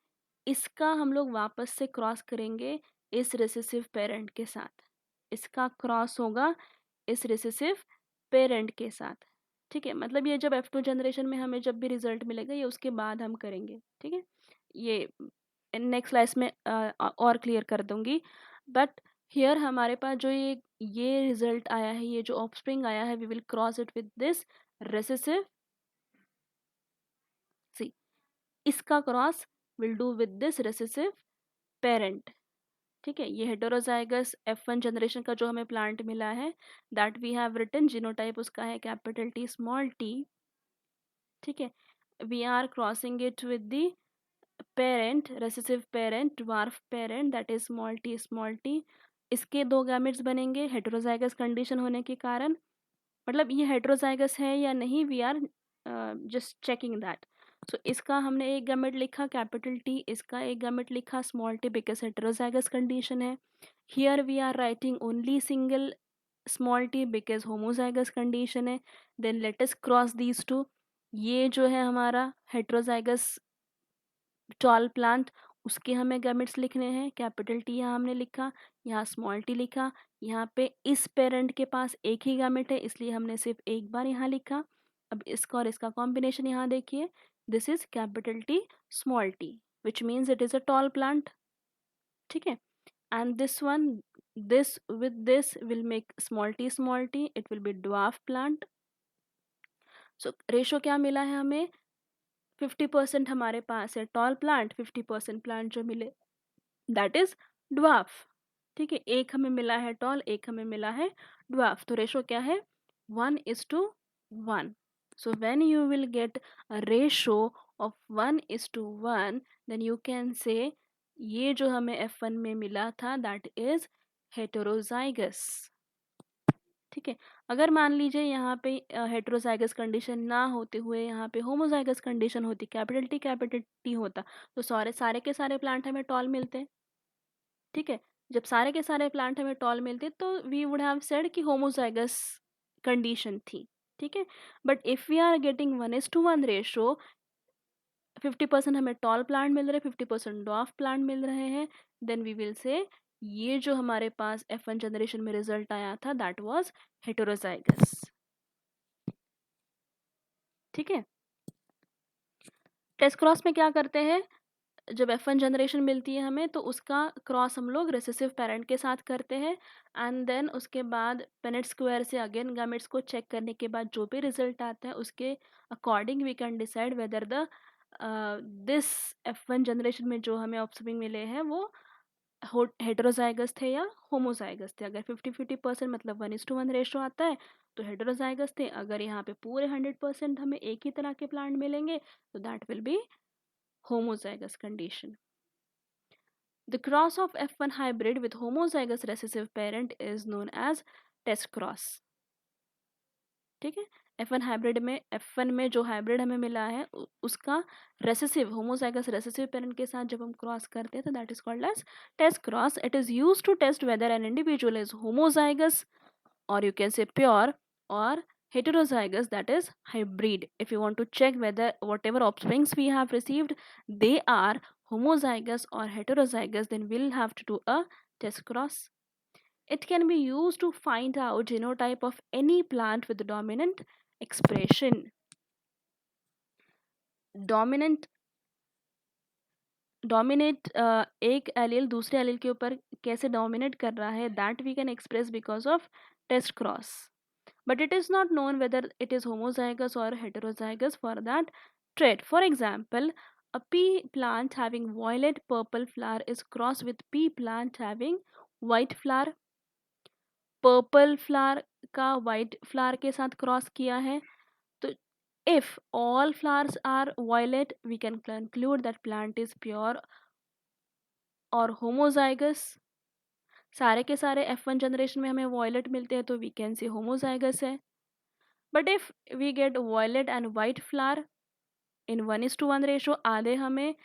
इसका हम लोग वापस से क्रॉस करेंगे इस रिसेसिव पेरेंट के साथ. इसका क्रॉस होगा इस रिसेसिव पेरेंट के साथ. ठीक है, मतलब ये जब F2 जनरेशन में हमें जब भी रिजल्ट मिलेगा ये उसके बाद हम करेंगे. ठीक है, ये नेक्स्ट स्लाइड में और क्लियर कर दूंगी. बट हियर हमारे पास जो ये रिजल्ट आया है, ये जो ऑफस्प्रिंग आया है, we will cross it with this recessive. See, इसका cross will do with this recessive parent. ठीक है, ये हेटेरोजाइगस F1 जनरेशन का जो हमें प्लांट मिला है that we have written, genotype उसका है कैपिटल टी स्मॉल टी. ठीक है, we are crossing it with the parent, recessive parent, dwarf parent that is small T. इसके दो गैमेट्स बनेंगे हेटेरोजाइगस कंडीशन होने के कारण. मतलब ये हेटेरोजाइगस है या नहीं, we are just checking that. So इसका हमने एक गैमेट लिखा कैपिटल टी, इसका एक गैमेट लिखा small T because heterozygous condition है. Here we are writing only single small T because homozygous condition है. Then let us cross these two. ये जो है हमारा हेटेरोजाइगस टॉल प्लांट, उसके हमें गैमेट्स लिखने हैं. कैपिटल टी यहाँ हमने लिखा, यहाँ स्मॉल टी लिखा. यहाँ पे इस पेरेंट के पास एक ही गैमेट है इसलिए हमने सिर्फ एक बार यहाँ लिखा. अब इसका और इसका कॉम्बिनेशन यहाँ देखिए, this is capital T small T which means it is a tall plant. ठीक है, and this one, this with this will make small T, it will be dwarf plant. So ratio क्या मिला है हमें? 50% हमारे पास है टॉल प्लांट, 50% प्लांट जो मिले दैट इज ड्वार्फ. ठीक है, एक हमें मिला है टॉल, एक हमें मिला है ड्वार्फ. तो रेशो क्या है? 1:1. So when you will get a ratio of 1:1 then you can say ये जो हमें F1 में मिला था दैट इज हेटेरोजाइगस. ठीक है, अगर मान लीजिए यहाँ पे हेटेरोजाइगस कंडीशन ना होते हुए यहाँ पे होमोजाइगस कंडीशन होती, कैपिटल टी होता, तो सारे सारे के सारे प्लांट हमें टॉल मिलते. ठीक है, जब सारे के सारे प्लांट हमें टॉल मिलते तो वी वुड हैव सेड कि होमोजाइगस कंडीशन थी. ठीक है, but if we are getting 1:1 ratio, 50% हमें टॉल प्लांट मिल रहे हैं, 50% डॉफ प्लांट मिल रहे हैं, देन वी विल से ये जो हमारे पास F1 जनरेशन में रिजल्ट आया था दैट वाज हेटेरोजाइगस. ठीक है, टेस्ट क्रॉस में क्या करते हैं? जब F1 जनरेशन मिलती है हमें तो उसका क्रॉस हम लोग रेसेसिव पेरेंट के साथ करते हैं. एंड देन उसके बाद पेनेट स्क्वायर से अगेन गैमेट्स को चेक करने के बाद जो भी रिजल्ट आता है उसके according we can decide whether the this F1 generation में जो हमें ऑब्सर्विंग मिले हैं वो हेटेरोजाइगस थे या होमोजाइगस थे. अगर 50-50% मतलब 1:1 रेशो आता है तो हेटेरोजाइगस थे. अगर यहाँ पे पूरे 100% हमें एक ही तरह के प्लांट मिलेंगे तो that will B homozygous condition. The cross of F1 hybrid with homozygous recessive parent is known as test cross. ठीक है, F1 में जो हाइब्रिड हमें मिला है उसका रेसेसिव होमोजाइगस रेसेसिव पेरेंट के साथ जब हम क्रॉस करते हैं तो that is called as test cross. It is use to test whether an individual is homozygous or you can say pure or heterozygous, that is hybrid. If you want to check whether whatever offsprings we have received they are homozygous or heterozygous, then we'll have to do a test cross. It can be used to find out genotype of any plant with dominant expression. dominant dominate एक एलील दूसरे एलील के ऊपर कैसे डोमिनेट कर रहा है, that we can express because of test cross. But it is not known whether it is homozygous or heterozygous for that trait. For example, a pea plant having violet purple flower is crossed with pea plant having white flower. Purple flower का white flower के साथ cross किया है. तो if all flowers are violet, we can conclude that plant is pure or homozygous. सारे के सारे F1 जनरेशन में हमें violet मिलते हैं तो we can say homozygous है. But if we get violet and white flower in 1:1 ratio, आधे हमें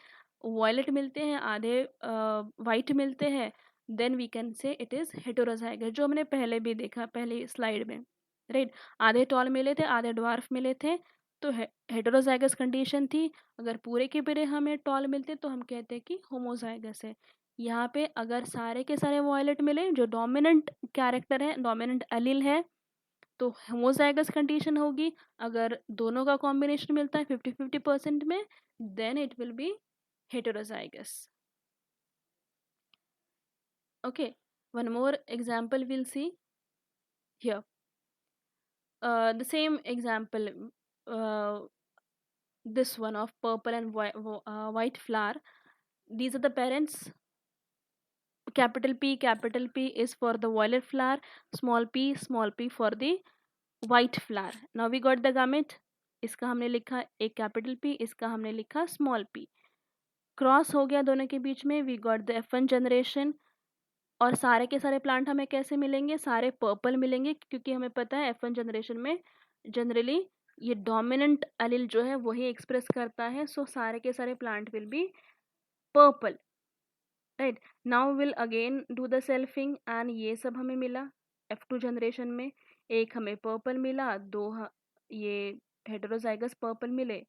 violet मिलते हैं आधे white मिलते हैं, then we can say it is heterozygous, जो हमने पहले भी देखा पहली स्लाइड में, राइट. आधे टॉल मिले थे आधे ड्वार्फ मिले थे तो हेटेरोजाइगस कंडीशन थी. अगर पूरे के पूरे हमें टॉल मिलते तो हम कहते हैं कि होमोजाइगस है. यहाँ पे अगर सारे के सारे वॉयलेट मिले जो डोमिनेंट कैरेक्टर है डोमिनेंट एलील है तो होमोजाइगस कंडीशन होगी. अगर दोनों का कॉम्बिनेशन मिलता है 50-50% में, then it will be heterozygous. Okay, one more example we'll see here. The same example, uh, this one of purple and white flower. These are the parents. Capital P is for the violet flower, small p for the white flower. Now we got the gamete. इसका हमने लिखा एक कैपिटल P, इसका हमने लिखा स्मॉल p. क्रॉस हो गया दोनों के बीच में, we got the F1 generation. और सारे के सारे प्लांट हमें कैसे मिलेंगे, सारे पर्पल मिलेंगे क्योंकि हमें पता है F1 जनरेशन में जनरली ये डोमिनेंट एलील जो है वही एक्सप्रेस करता है. सो सारे के सारे plant will be purple, right. Now will again do the selfing and ये सब हमें मिला F2 जनरेशन में. एक हमें पर्पल मिला, ये हेटेरोजाइगस पर्पल मिले.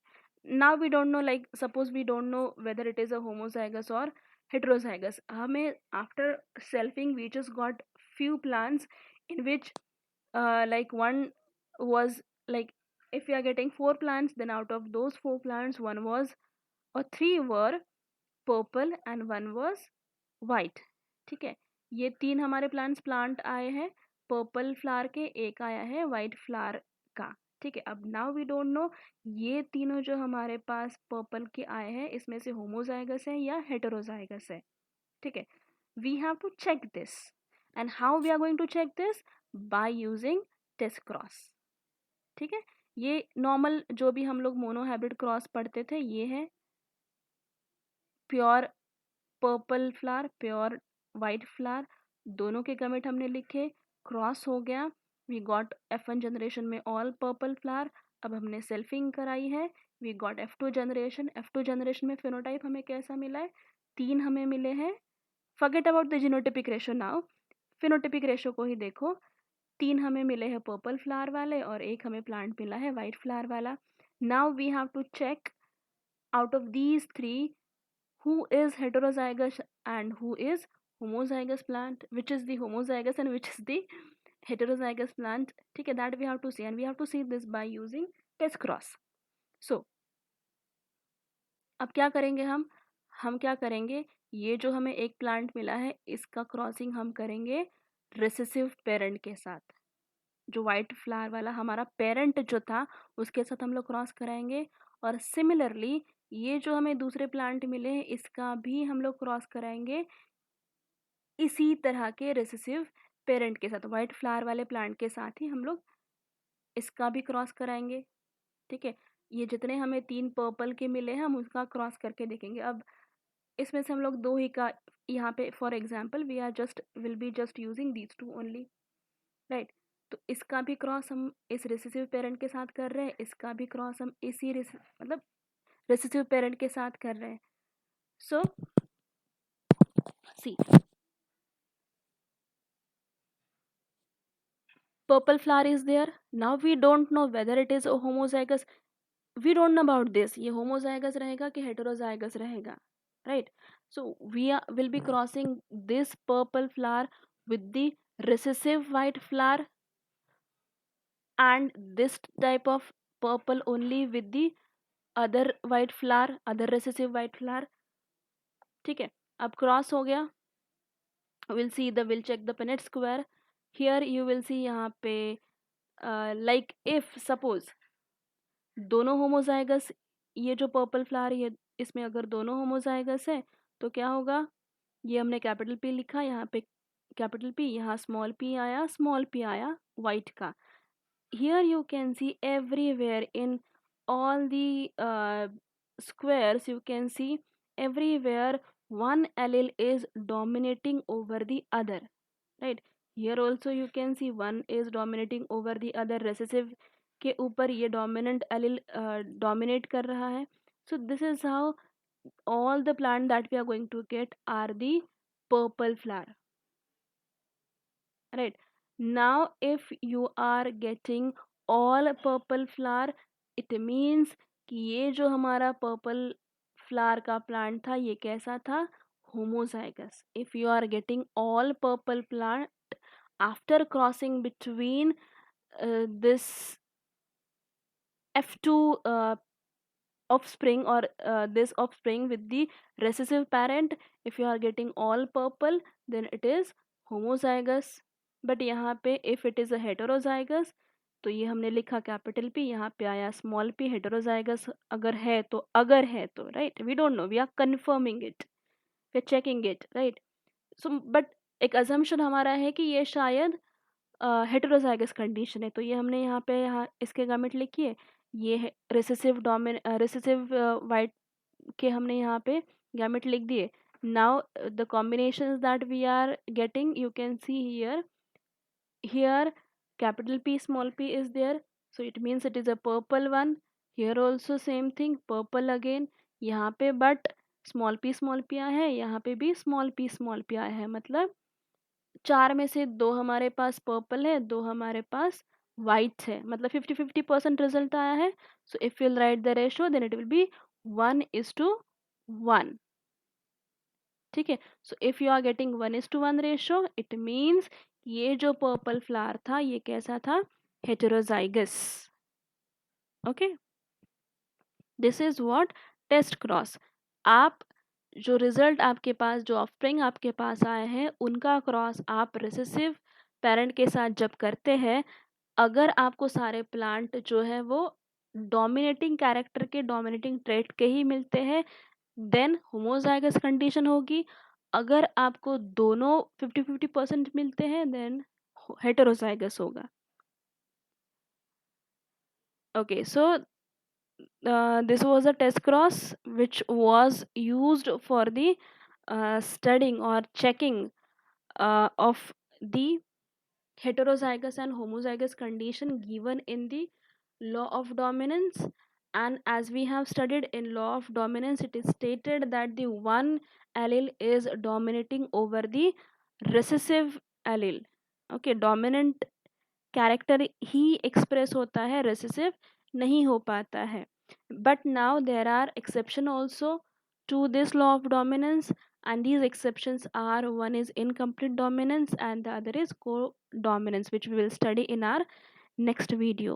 Now we don't know, like suppose we don't know whether it is a homozygous और heterozygous. हमें after selfing we just got few plants in which like one was like, if we are getting 4 plants then out of those 4 plants one was or 3 were purple and one was white. ठीक है, ये 3 हमारे प्लांट आए हैं पर्पल फ्लावर के, एक आया है वाइट फ्लावर का. ठीक है, अब नाउ वी डोंट नो ये तीनों जो हमारे पास पर्पल के आए हैं इसमें से होमोजाइगस है या हेटेरोजाइगस है. ठीक है, we have to check this. And how we are going to check this, by using test cross. ठीक है, ये नॉर्मल जो भी हम लोग मोनो हाइब्रिड क्रॉस पढ़ते थे, ये है pure purple flower pure white flower, दोनों के गमेट हमने लिखे, क्रॉस हो गया, वी गॉट F1 जनरेशन में ऑल पर्पल फ्लावर. अब हमने सेल्फिंग कराई है, वी गॉट F2 जनरेशन में फिनोटाइप हमें कैसा मिला है, 3 हमें मिले हैं. Forget about the genotypic ratio now, phenotypic ratio को ही देखो. 3 हमें मिले हैं पर्पल फ्लावर वाले और एक हमें प्लांट मिला है वाइट फ्लावर वाला. Now we have to check out of these 3 who is heterozygous and who is homozygous plant, which is the homozygous and which is the heterozygous plant. ठीक है, that we have to see and we have to see this by using test cross. So अब क्या करेंगे हम क्या करेंगे, ये जो हमें एक प्लांट मिला है इसका क्रॉसिंग हम करेंगे रेसेसिव पेरेंट के साथ. जो वाइट फ्लावर वाला हमारा पेरेंट जो था उसके साथ हम लोग क्रॉस कराएंगे. और सिमिलरली ये जो हमें दूसरे प्लांट मिले हैं इसका भी हम लोग क्रॉस कराएंगे इसी तरह के रेसेसिव पेरेंट के साथ, वाइट फ्लावर वाले प्लांट के साथ ही हम लोग इसका भी क्रॉस कराएंगे. ठीक है, ये जितने हमें 3 पर्पल के मिले हैं हम उसका क्रॉस करके देखेंगे. अब इसमें से हम लोग 2 ही का यहाँ पे for example we are just will be just using these two only, right. तो इसका भी क्रॉस हम इस रिसेसिव पेरेंट के साथ कर रहे हैं, इसका भी क्रॉस हम इसी मतलब रिसेसिव पेरेंट के साथ कर रहे हैं. सो सी purple flower is there. Now we don't know whether it is a homozygous. We don't know about this. ये homozygous रहेगा कि heterozygous रहेगा, right? So will be crossing this purple flower with the recessive white flower and this type of purple only with the other white flower, other recessive white flower. ठीक है, अब क्रॉस हो गया. we'll check the Punnett square. Here you will see यहाँ पे like if suppose दोनों होमोजाइगस, ये जो पर्पल फ्लावर ये इसमें अगर दोनों होमोजाइगस है तो क्या होगा, ये हमने कैपिटल पी लिखा, यहाँ पे कैपिटल पी, यहाँ स्मॉल पी आया वाइट का. Here you can C everywhere in all the squares you can see everywhere one allele is dominating over the other, right. Here also you can see one is dominating over the other, recessive के ऊपर ये dominant allele dominate कर रहा है. So this is how all the plant that we are going to get are the purple flower, right. Now if you are getting all purple flower, it means कि ये जो हमारा purple flower का plant था ये कैसा था, homozygous. If you are getting all purple plant after crossing between this F2 offspring or this offspring with the recessive parent, if you are getting all purple then it is homozygous. But यहाँ पे if it is a heterozygous तो ये हमने लिखा कैपिटल पी, यहाँ पे आया स्मॉल पी. हेटेरोजाइगस अगर है तो right, we don't know, we are confirming it, we are checking it, right. So but एक अजम्पशन हमारा है कि ये शायद हेटेरोजाइगस कंडीशन है, तो ये हमने यहाँ इसके गामेट लिखिए, ये है रिसेसिव वाइट के हमने यहाँ पे गामेट लिख दिए. Now the combinations that we are getting you can see here capital P small p is there, so it means it is a purple one. Here also same thing, purple again. यहाँ पे but small p आया है, यहाँ पे भी small p आया है, मतलब चार में से दो हमारे पास पर्पल है, दो हमारे पास वाइट है, मतलब 50-50% रिजल्ट आया है. So if will write the ratio then it will be 1:1. ठीक है, so if you are getting 1:1 ratio it means ये जो पर्पल फ्लावर था ये कैसा था, heterozygous. Okay, this is what test cross. आप जो रिजल्ट आपके पास, जो ऑफस्प्रिंग आपके पास आए हैं उनका क्रॉस आप रिसेसिव पेरेंट के साथ जब करते हैं, अगर आपको सारे प्लांट जो है वो डोमिनेटिंग कैरेक्टर के, डोमिनेटिंग ट्रेट के ही मिलते हैं देन होमोजाइगस कंडीशन होगी. अगर आपको दोनों 50-50% मिलते हैं देन हेटेरोजाइगस होगा. Okay, so this was a test cross which was used for the studying or checking of the heterozygous and homozygous condition given in the law of dominance. And as we have studied in law of dominance, it is stated that the one allele is dominating over the recessive allele. Okay, dominant character ही एक्सप्रेस होता है, रेसेसिव नहीं हो पाता है. But now there are exception also to this law of dominance, and these exceptions are, one is incomplete dominance and the other is co-dominance, which we will study in our next video.